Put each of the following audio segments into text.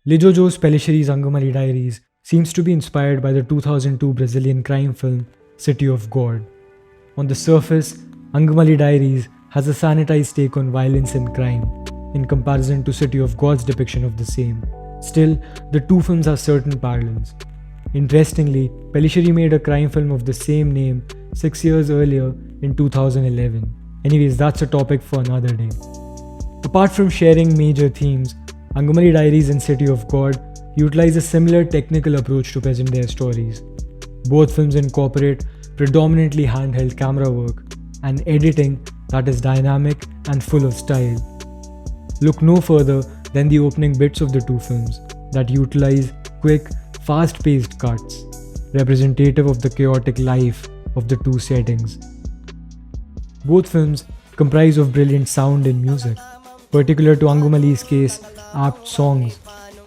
Lijo's Pellissery's Angamaly Diaries seems to be inspired by the 2002 Brazilian crime film City of God. On the surface, Angamaly Diaries has a sanitized take on violence and crime in comparison to City of God's depiction of the same. Still, the two films have certain parallels. Interestingly, Pellissery made a crime film of the same name 6 years earlier in 2011. Anyways, that's a topic for another day. Apart from sharing major themes, Angamaly Diaries and City of God utilize a similar technical approach to present their stories. Both films incorporate predominantly handheld camera work and editing that is dynamic and full of style. Look no further than the opening bits of the two films that utilize quick, fast-paced cuts, representative of the chaotic life of the two settings. Both films comprise of brilliant sound and music. Particular to Angamaly's case, apt songs.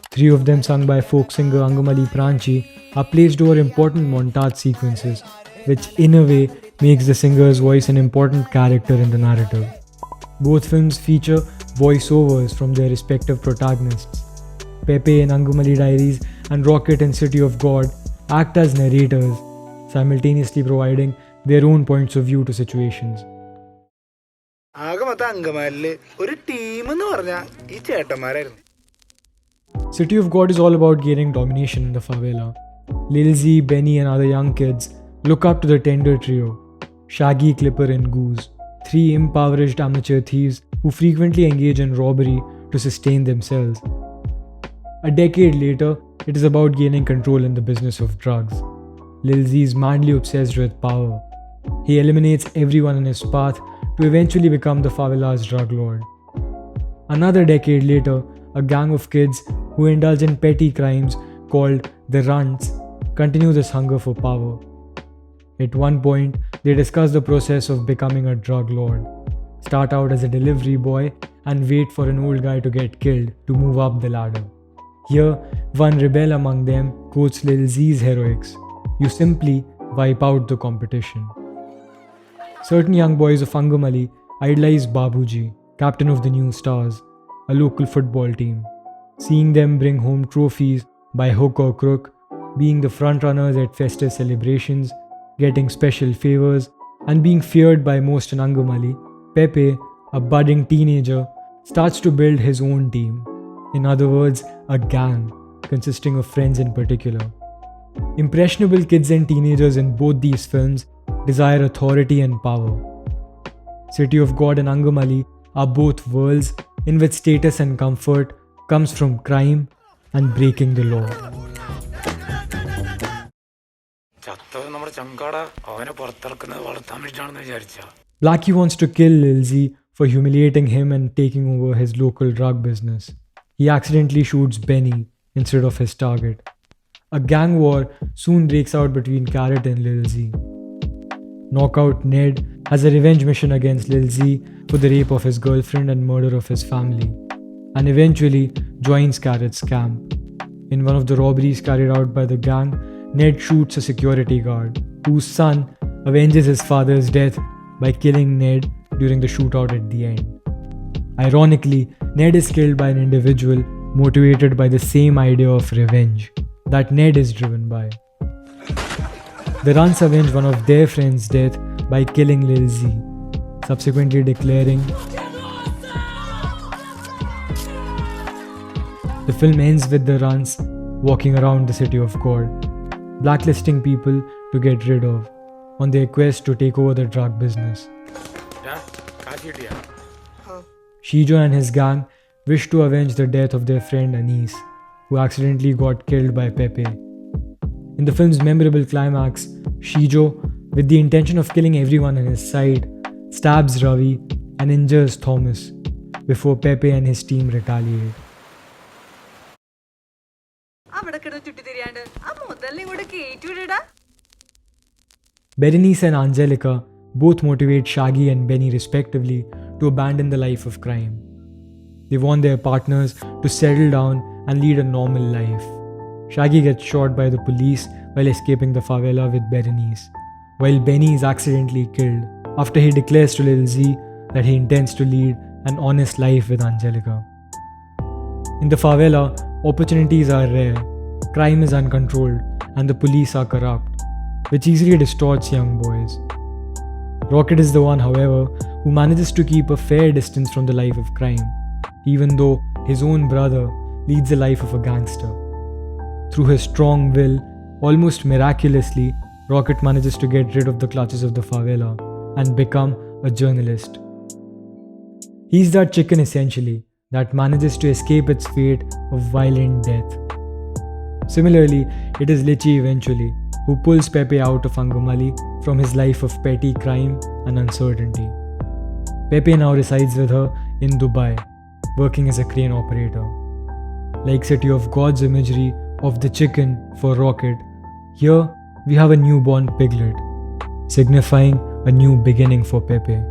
3 of them sung by folk singer Angamaly Pranchi are placed over important montage sequences, which in a way makes the singer's voice an important character in the narrative. Both films feature voiceovers from their respective protagonists. Pepe in Angamaly Diaries and Rocket in City of God act as narrators, simultaneously providing their own points of view to situations. City of God is all about gaining domination in the favela. Lil Z, Benny and other young kids look up to the Tender Trio, Shaggy, Clipper and Goose, 3 impoverished amateur thieves who frequently engage in robbery to sustain themselves. A decade later, it is about gaining control in the business of drugs. Lil Z is madly obsessed with power. He eliminates everyone in his path to eventually become the favela's drug lord. Another decade later, a gang of kids who indulge in petty crimes called the Runts continue this hunger for power. At one point, they discuss the process of becoming a drug lord, start out as a delivery boy and wait for an old guy to get killed to move up the ladder. Here, one rebel among them quotes Lil Z's heroics: "You simply wipe out the competition." Certain young boys of Angamaly idolize Babuji, captain of the New Stars, a local football team. Seeing them bring home trophies by hook or crook, being the frontrunners at festive celebrations, getting special favors, and being feared by most in Angamaly, Pepe, a budding teenager, starts to build his own team. In other words, a gang, consisting of friends in particular. Impressionable kids and teenagers in both these films desire authority and power. City of God and Angamaly are both worlds in which status and comfort comes from crime and breaking the law. Blackie wants to kill Lil Z for humiliating him and taking over his local drug business. He accidentally shoots Benny instead of his target. A gang war soon breaks out between Carrot and Lil Z. Knockout Ned has a revenge mission against Lil Z for the rape of his girlfriend and murder of his family, and eventually joins Carrot's camp. In one of the robberies carried out by the gang, Ned shoots a security guard, whose son avenges his father's death by killing Ned during the shootout at the end. Ironically, Ned is killed by an individual motivated by the same idea of revenge that Ned is driven by. The Runs avenge one of their friends' death by killing Lil Z, subsequently declaring. The film ends with the Runs walking around the City of God, blacklisting people to get rid of, on their quest to take over the drug business. Shijo and his gang wish to avenge the death of their friend Anis, who accidentally got killed by Pepe. In the film's memorable climax, Shijo, with the intention of killing everyone on his side, stabs Ravi and injures Thomas before Pepe and his team retaliate. Berenice and Angelica both motivate Shaggy and Benny respectively to abandon the life of crime. They want their partners to settle down and lead a normal life. Shaggy gets shot by the police while escaping the favela with Berenice, while Benny is accidentally killed after he declares to Lil Z that he intends to lead an honest life with Angelica. In the favela, opportunities are rare, crime is uncontrolled, and the police are corrupt, which easily distorts young boys. Rocket is the one, however, who manages to keep a fair distance from the life of crime, even though his own brother leads the life of a gangster. Through his strong will, almost miraculously, Rocket manages to get rid of the clutches of the favela and become a journalist. He's that chicken essentially that manages to escape its fate of violent death. Similarly, it is Lichi eventually who pulls Pepe out of Angamaly from his life of petty crime and uncertainty. Pepe now resides with her in Dubai, working as a crane operator. Like City of God's imagery of the chicken for Rocket, here we have a newborn piglet, signifying a new beginning for Pepe.